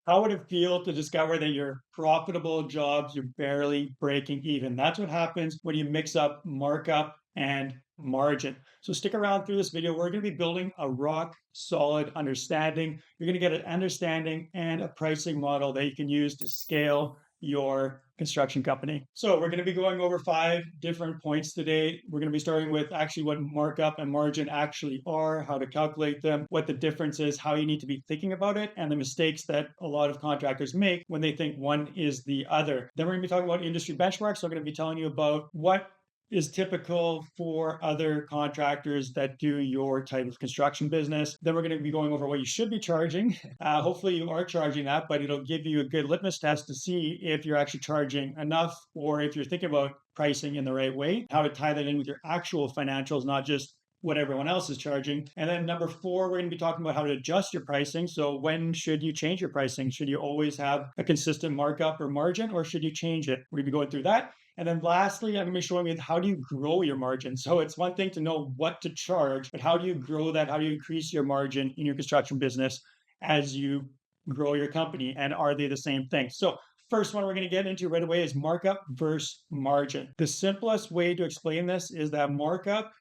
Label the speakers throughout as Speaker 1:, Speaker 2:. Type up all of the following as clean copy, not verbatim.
Speaker 1: How would it feel to discover that your profitable jobs, you're barely breaking even? That's what happens when you mix up markup and margin. So stick around through this video. We're going to be building a rock solid understanding. You're going to get an understanding and a pricing model that you can use to scale your construction company. So we're going to be going over 5 different points today. We're going to be starting with actually what markup and margin actually are, how to calculate them, what the difference is, how you need to be thinking about it, and the mistakes that a lot of contractors make when they think one is the other. Then we're going to be talking about industry benchmarks. So I'm going to be telling you about what is typical for other contractors that do your type of construction business. Then we're going to be going over what you should be charging. Hopefully you are charging that, but it'll give you a good litmus test to see if you're actually charging enough or if you're thinking about pricing in the right way, how to tie that in with your actual financials, not just what everyone else is charging. And then number 4, we're going to be talking about how to adjust your pricing. So when should you change your pricing? Should you always have a consistent markup or margin, or should you change it? We're going to be going through that. And then lastly, I'm going to be showing you how do you grow your margin. So it's one thing to know what to charge, but how do you grow that? How do you increase your margin in your construction business as you grow your company? And are they the same thing? So first one we're going to get into right away is markup versus margin. The simplest way to explain this is that markup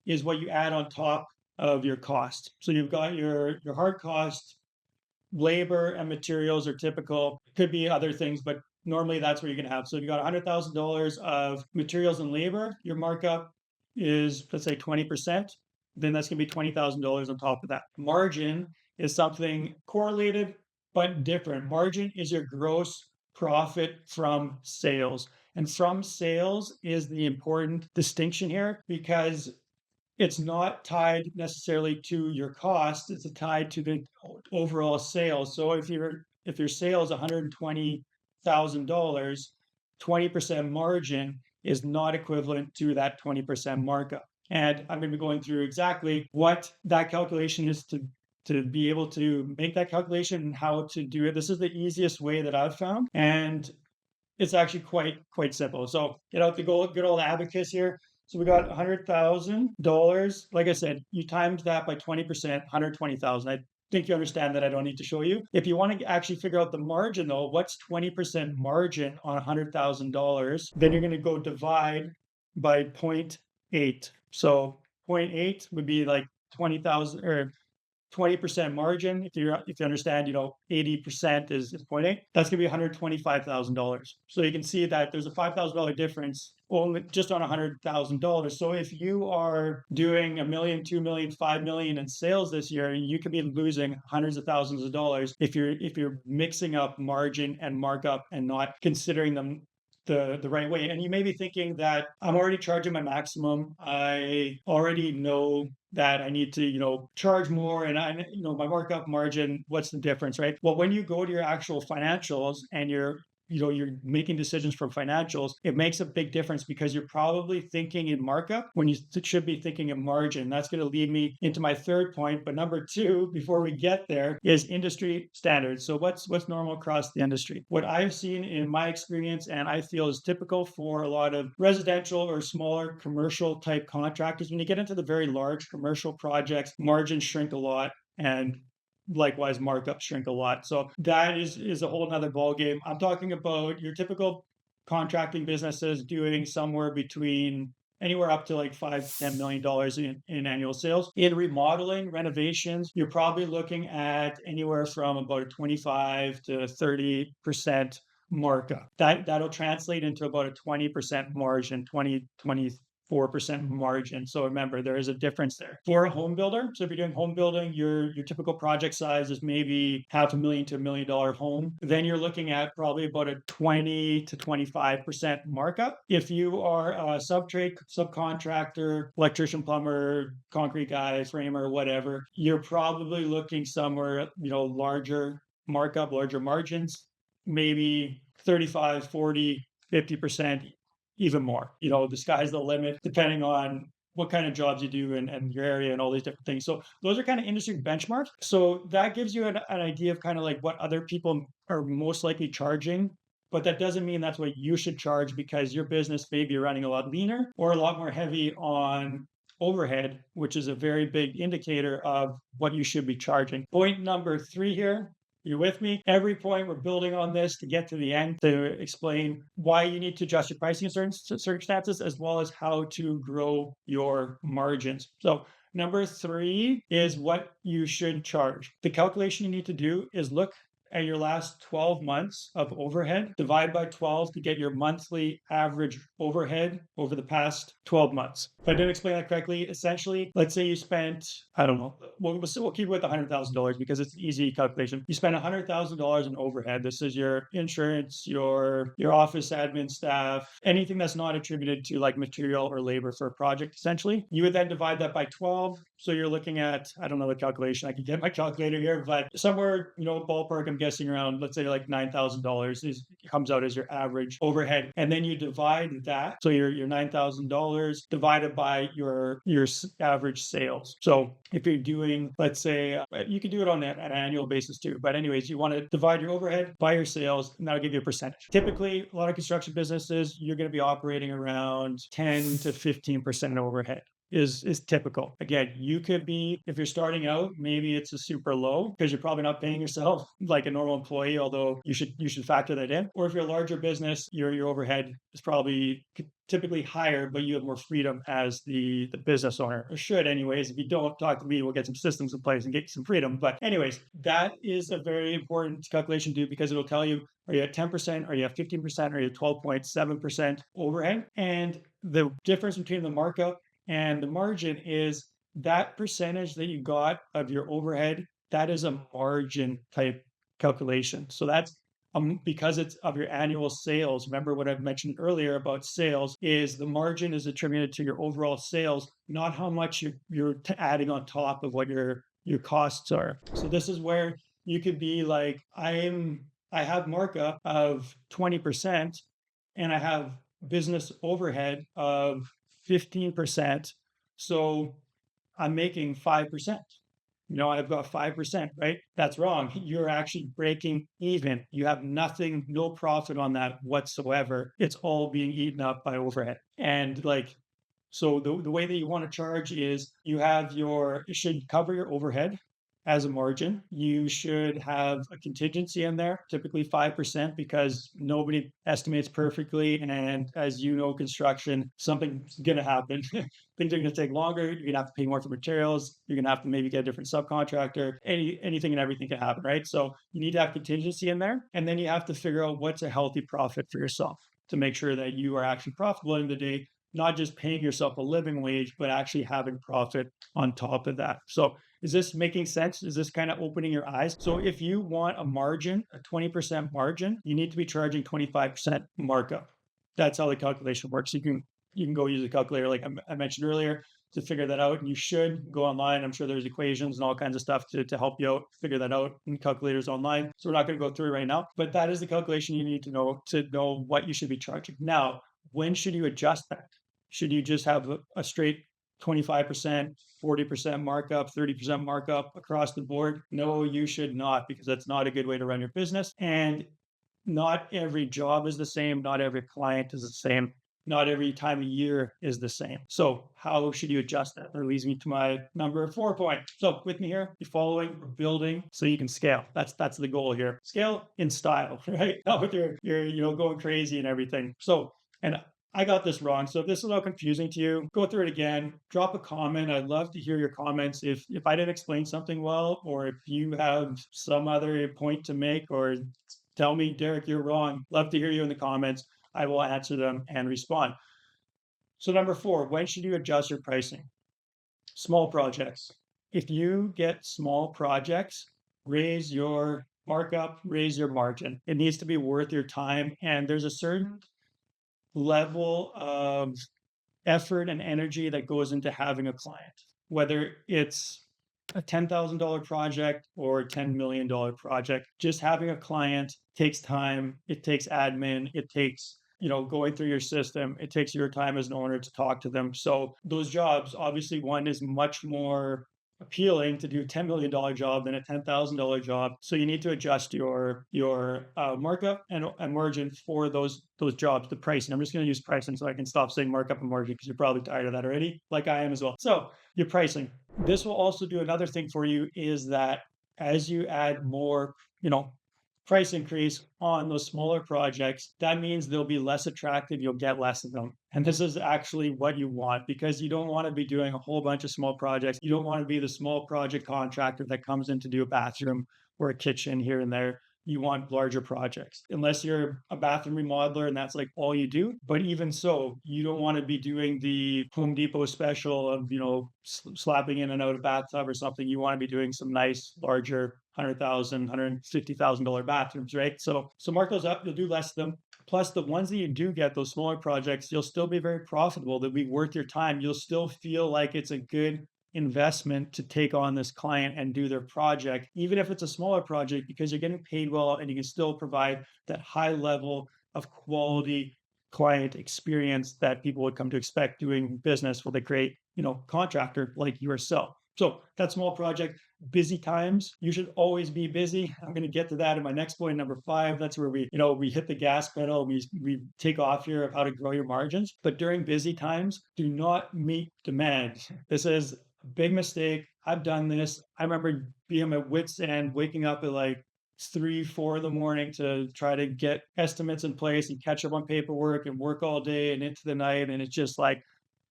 Speaker 1: is what you add on top of your cost. So you've got your hard cost, labor and materials are typical. Could be other things, but normally that's what you're going to have. So if you got $100,000 of materials and labor, your markup is, let's say, 20%. Then that's going to be $20,000 on top of that. Margin is something correlated but different. Margin is your gross profit from sales. And from sales is the important distinction here because it's not tied necessarily to your cost, it's tied to the overall sales. So if your sales $120,000, 20% margin is not equivalent to that 20% markup. And I'm going to be going through exactly what that calculation is to be able to make that calculation and how to do it. This is the easiest way that I've found, and it's actually quite simple. So get out the good old abacus here. So we got $100,000. Like I said, you timed that by 20%, 120,000. I think you understand that I don't need to show you. If you want to actually figure out the margin though, what's 20% margin on $100,000? Then you're going to go divide by 0.8. So zero point 0.8 would be like 20,000 or 20% margin. If you understand, 80% is 0.8, that's gonna be $125,000. So you can see that there's a $5,000 difference only just on $100,000. So if you are doing 1 million, 2 million, 5 million in sales this year, you could be losing hundreds of thousands of dollars if you're mixing up margin and markup and not considering them the right way. And you may be thinking that I'm already charging my maximum. I already know that I need to, charge more and my markup margin, what's the difference, right? Well, when you go to your actual financials and you're making decisions from financials, it makes a big difference because you're probably thinking in markup when you should be thinking in margin. That's going to lead me into my third point. But number 2, before we get there, is industry standards. So what's normal across the industry? What I've seen in my experience and I feel is typical for a lot of residential or smaller commercial type contractors, when you get into the very large commercial projects, margins shrink a lot and likewise markups shrink a lot. So that is a whole nother ballgame. I'm talking about your typical contracting businesses doing somewhere between anywhere up to like $5 to $10 million in annual sales. In remodeling, renovations, you're probably looking at anywhere from about a 25 to 30% markup. That'll translate into about a 20% margin, 4% margin. So remember, there is a difference there. For a home builder, so if you're doing home building, your typical project size is maybe $500,000 to $1 million home. Then you're looking at probably about a 20 to 25% markup. If you are a subcontractor, electrician, plumber, concrete guy, framer, whatever, you're probably looking somewhere, larger markup, larger margins, maybe 35, 40, 50%, even more. The sky's the limit, depending on what kind of jobs you do and your area and all these different things. So those are kind of industry benchmarks. So that gives you an idea of kind of like what other people are most likely charging. But that doesn't mean that's what you should charge because your business may be running a lot leaner or a lot more heavy on overhead, which is a very big indicator of what you should be charging. Point number 3 here You with me? Every point we're building on this to get to the end to explain why you need to adjust your pricing in certain circumstances, as well as how to grow your margins. So number 3 is what you should charge. The calculation you need to do is look at your last 12 months of overhead, divide by 12 to get your monthly average overhead over the past 12 months. If I didn't explain that correctly, essentially, let's say you spent, I don't know, we'll keep it with $100,000 because it's an easy calculation. You spend $100,000 in overhead. This is your insurance, your office admin staff, anything that's not attributed to like material or labor for a project, essentially. You would then divide that by 12. So you're looking at, I don't know the calculation, I can get my calculator here, but somewhere, ballpark, I'm guessing around, let's say like $9,000 comes out as your average overhead. And then you divide that. So your $9,000 divided by your average sales. So if you're doing, let's say, you could do it on an annual basis too. But anyways, you want to divide your overhead by your sales, and that'll give you a percentage. Typically, a lot of construction businesses, you're going to be operating around 10 to 15% overhead. Is typical. Again, you could be, if you're starting out, maybe it's a super low because you're probably not paying yourself like a normal employee, although you should factor that in. Or if you're a larger business, your overhead is probably typically higher, but you have more freedom as the business owner, or should anyways. If you don't, talk to me, we'll get some systems in place and get you some freedom. But anyways, that is a very important calculation to do because it'll tell you, are you at 10%, are you at 15%, are you at 12.7% overhead? And the difference between the markup and the margin is that percentage that you got of your overhead, that is a margin type calculation. So that's because it's of your annual sales. Remember what I've mentioned earlier about sales is the margin is attributed to your overall sales, not how much you're adding on top of what your costs are. So this is where you could be like, I have markup of 20% and I have business overhead of 15%. So I'm making 5%. I've got 5%, right? That's wrong. You're actually breaking even. You have nothing, no profit on that whatsoever. It's all being eaten up by overhead. And so the way that you want to charge is it should cover your overhead as a margin. You should have a contingency in there, typically 5%, because nobody estimates perfectly. And as you know, construction, something's going to happen. Things are going to take longer. You're going to have to pay more for materials. You're going to have to maybe get a different subcontractor. Anything and everything can happen, right? So you need to have contingency in there. And then you have to figure out what's a healthy profit for yourself to make sure that you are actually profitable in the day, not just paying yourself a living wage, but actually having profit on top of that. So is this making sense? Is this kind of opening your eyes? So if you want a margin, a 20% margin, you need to be charging 25% markup. That's how the calculation works. You can go use a calculator like I mentioned earlier to figure that out. And you should go online. I'm sure there's equations and all kinds of stuff to help you out, figure that out in calculators online. So we're not going to go through it right now, but that is the calculation you need to know what you should be charging. Now, when should you adjust that? Should you just have a straight 25%, 40% markup, 30% markup across the board? No, you should not, because that's not a good way to run your business. And not every job is the same. Not every client is the same. Not every time of year is the same. So how should you adjust that? That leads me to my number 4 point. So with me here, you're following, we're building so you can scale. That's the goal here. Scale in style, right? Not with your going crazy and everything. So, and I got this wrong. So if this is all confusing to you, go through it again, drop a comment. I'd love to hear your comments. If I didn't explain something well, or if you have some other point to make, or tell me, Derek, you're wrong. Love to hear you in the comments. I will answer them and respond. So number 4, when should you adjust your pricing? Small projects. If you get small projects, raise your markup, raise your margin. It needs to be worth your time. And there's a certain level of effort and energy that goes into having a client, whether it's a $10,000 project or a $10 million project. Just having a client takes time. It takes admin. It takes going through your system. It takes your time as an owner to talk to them. So those jobs, obviously, one is much more appealing to do a $10 million job than a $10,000 job. So you need to adjust your markup and margin for those jobs, the pricing. I'm just going to use pricing so I can stop saying markup and margin because you're probably tired of that already, like I am as well. So your pricing. This will also do another thing for you, is that as you add more, price increase on those smaller projects, that means they'll be less attractive. You'll get less of them. And this is actually what you want, because you don't want to be doing a whole bunch of small projects. You don't want to be the small project contractor that comes in to do a bathroom or a kitchen here and there. You want larger projects, unless you're a bathroom remodeler and that's like all you do. But even so, you don't want to be doing the Home Depot special of, slapping in and out a bathtub or something. You want to be doing some nice, larger $100,000, $150,000 bathrooms, right? So mark those up. You'll do less of them. Plus, the ones that you do get, those smaller projects, you'll still be very profitable. They'll be worth your time. You'll still feel like it's a good investment to take on this client and do their project, even if it's a smaller project, because you're getting paid well and you can still provide that high level of quality client experience that people would come to expect doing business with a great, contractor like yourself. So that small project, busy times. You should always be busy. I'm going to get to that in my next point, number 5. That's where we hit the gas pedal. We take off here of how to grow your margins. But during busy times, do not meet demand. This is a big mistake. I've done this. I remember being at wit's end, waking up at like 3, 4 in the morning to try to get estimates in place and catch up on paperwork and work all day and into the night. And it's just like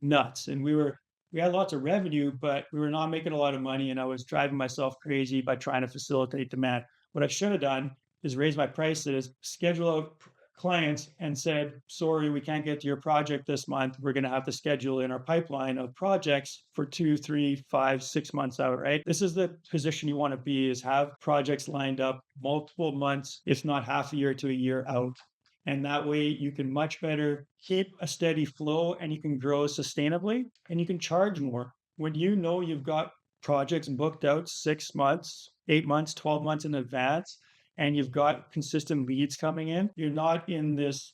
Speaker 1: nuts. And we had lots of revenue, but we were not making a lot of money. And I was driving myself crazy by trying to facilitate demand. What I should have done is raise my prices, schedule out clients and said, sorry, we can't get to your project this month. We're going to have to schedule in our pipeline of projects for 2, 3, 5, 6 months out, right? This is the position you want to be, is have projects lined up multiple months, if not half a year to a year out. And that way you can much better keep a steady flow and you can grow sustainably and you can charge more. When you know you've got projects booked out 6 months, 8 months, 12 months in advance, and you've got consistent leads coming in, you're not in this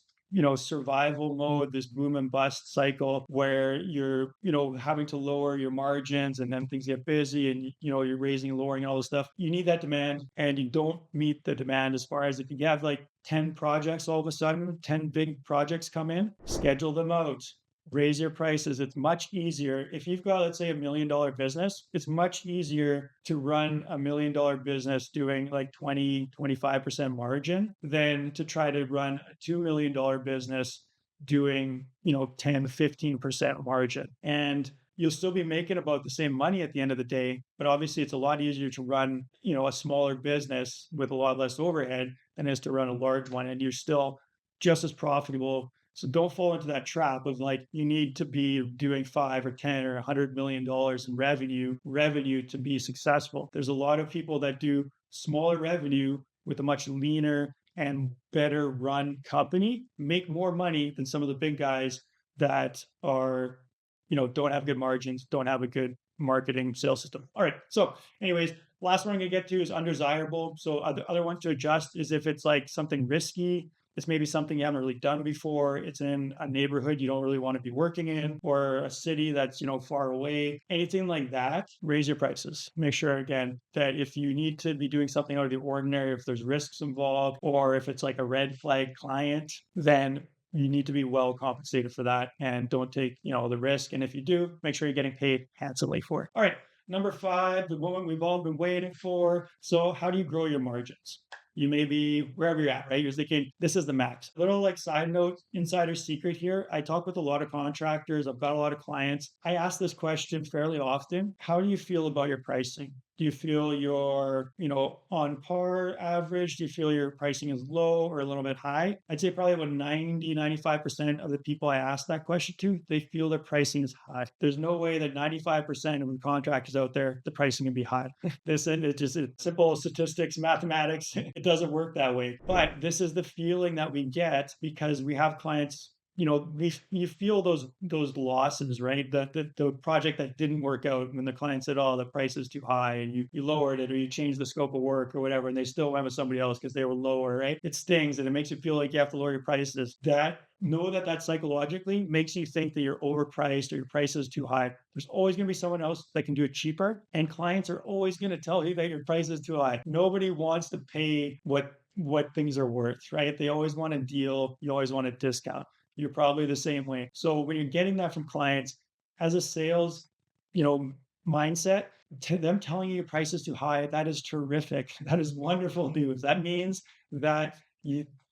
Speaker 1: survival mode, this boom and bust cycle where you're, having to lower your margins and then things get busy and, you're raising and lowering all this stuff. You need that demand and you don't meet the demand. As far as if you have like 10 projects, all of a sudden, 10 big projects come in, schedule them out. Raise your prices. It's much easier. If you've got, let's say, $1 million business, it's much easier to run $1 million business doing like 20, 25% margin than to try to run a $2 million business doing, 10, 15% margin. And you'll still be making about the same money at the end of the day, but obviously it's a lot easier to run, a smaller business with a lot less overhead than it is to run a large one. And you're still just as profitable. So don't fall into that trap of like, you need to be doing 5 or 10 or $100 million in revenue to be successful. There's a lot of people that do smaller revenue with a much leaner and better run company, make more money than some of the big guys that are, don't have good margins, don't have a good marketing sales system. All right. So anyways, last one I'm going to get to is undesirable. So other ones to adjust is if it's like something risky, it's maybe something you haven't really done before. It's in a neighborhood you don't really want to be working in, or a city that's, far away. Anything like that, raise your prices. Make sure, again, that if you need to be doing something out of the ordinary, if there's risks involved, or if it's like a red flag client, then you need to be well compensated for that and don't take, the risk. And if you do, make sure you're getting paid handsomely for it. All right. Number 5, the moment we've all been waiting for. So how do you grow your margins? You may be wherever you're at, right? You're thinking, this is the max. Little like side note, insider secret here. I talk with a lot of contractors. I've got a lot of clients. I ask this question fairly often. How do you feel about your pricing? Do you feel you're, on par average? Do you feel your pricing is low or a little bit high? I'd say probably about 90, 95% of the people I ask that question to, they feel their pricing is high. There's no way that 95% of the contractors out there, the pricing can be high. This is just simple statistics, mathematics. It doesn't work that way. But this is the feeling that we get because we have clients, you feel those losses, right? The project that didn't work out when the client said, oh, the price is too high, and you lowered it or you changed the scope of work or whatever, and they still went with somebody else because they were lower, right? It stings and it makes you feel like you have to lower your prices. Know that psychologically makes you think that you're overpriced or your price is too high. There's always going to be someone else that can do it cheaper, and clients are always going to tell you that your price is too high. Nobody wants to pay what things are worth, right? They always want a deal. You always want a discount. You're probably the same way. So when you're getting that from clients as a sales, mindset, to them telling you your price is too high, that is terrific. That is wonderful news. That means that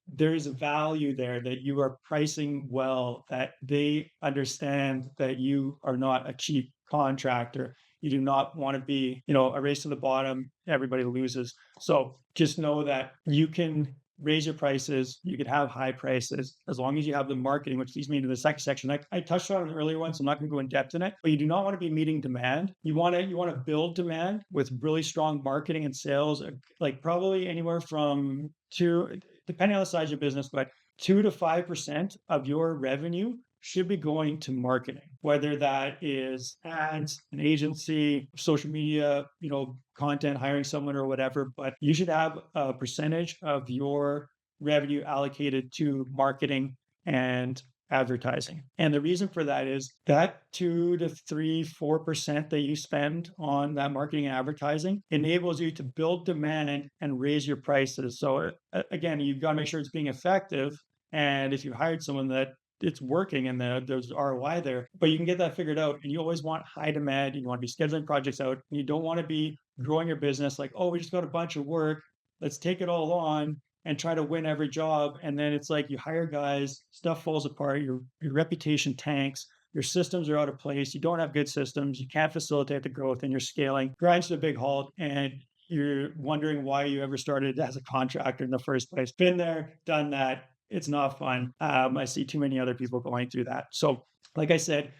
Speaker 1: there's a value there, that you are pricing well, that they understand that you are not a cheap contractor. You do not want to be, a race to the bottom, everybody loses. So just know that you can raise your prices, you can have high prices as long as you have the marketing, which leads me to the second section. I touched on it earlier one, so I'm not going to go in depth in it, but you do not want to be meeting demand. You want to build demand with really strong marketing and sales, like probably anywhere from two, depending on the size of your business, but 2 to 5% of your revenue should be going to marketing, whether that is ads, an agency, social media, content, hiring someone or whatever. But you should have a percentage of your revenue allocated to marketing and advertising. And the reason for that is that 2 to 3, 4% that you spend on that marketing and advertising enables you to build demand and raise your prices. So again, you've got to make sure it's being effective. And if you hired someone that it's working and there's ROI there, but you can get that figured out. And you always want high demand. You want to be scheduling projects out. And you don't want to be growing your business like, oh, we just got a bunch of work. Let's take it all on and try to win every job. And then it's like you hire guys, stuff falls apart, your reputation tanks, your systems are out of place, you don't have good systems, you can't facilitate the growth, and you're scaling, grinds to a big halt, and you're wondering why you ever started as a contractor in the first place. Been there, done that. It's not fun. I see too many other people going through that. So, like I said,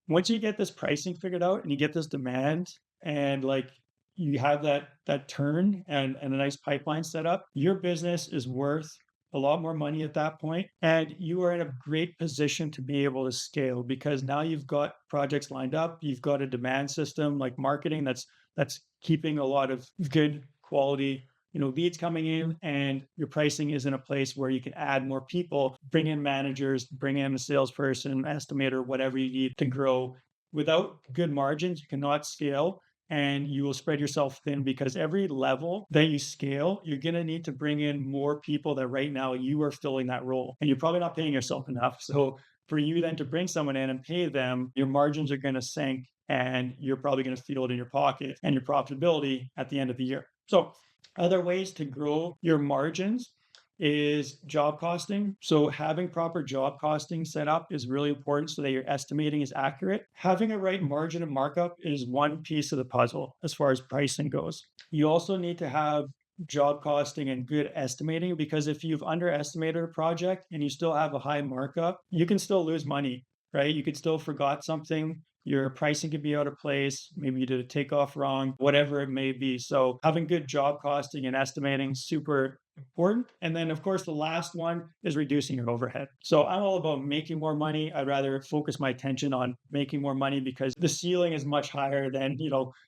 Speaker 1: once you get this pricing figured out and you get this demand and like you have that turn and a nice pipeline set up, your business is worth a lot more money at that point, and you are in a great position to be able to scale because now you've got projects lined up, you've got a demand system like marketing that's keeping a lot of good quality leads coming in, and your pricing is in a place where you can add more people, bring in managers, bring in a salesperson, estimator, whatever you need to grow. Without good margins, you cannot scale, and you will spread yourself thin because every level that you scale, you're going to need to bring in more people that right now you are filling that role, and you're probably not paying yourself enough. So for you then to bring someone in and pay them, your margins are going to sink, and you're probably going to feel it in your pocket and your profitability at the end of the year. So other ways to grow your margins is job costing. So having proper job costing set up is really important so that your estimating is accurate. Having a right margin of markup is one piece of the puzzle as far as pricing goes. You also need to have job costing and good estimating, because if you've underestimated a project and you still have a high markup, you can still lose money, right? You could still forgot something. Your pricing could be out of place. Maybe you did a takeoff wrong, whatever it may be. So having good job costing and estimating, super important. And then, of course, the last one is reducing your overhead. So I'm all about making more money. I'd rather focus my attention on making more money because the ceiling is much higher than,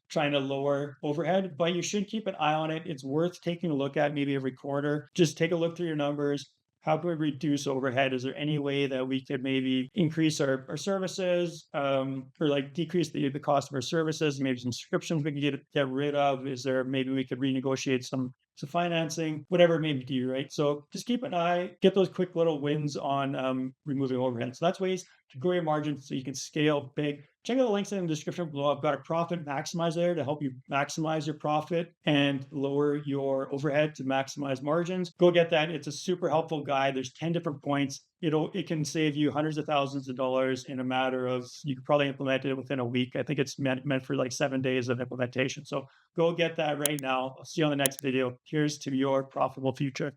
Speaker 1: trying to lower overhead, but you should keep an eye on it. It's worth taking a look at maybe every quarter. Just take a look through your numbers. How can we reduce overhead? Is there any way that we could maybe increase our services, or like decrease the cost of our services? Maybe some subscriptions we can get rid of. Is there maybe we could renegotiate some financing, whatever it may be, right? So just keep an eye, get those quick little wins on removing overhead. So that's ways to grow your margins so you can scale big. Check out the links in the description below. I've got a profit maximizer there to help you maximize your profit and lower your overhead to maximize margins. Go get that. It's a super helpful guide. There's 10 different points. It can save you hundreds of thousands of dollars in a matter of, you could probably implement it within a week. I think it's meant for like 7 days of implementation. So go get that right now. I'll see you on the next video. Here's to your profitable future.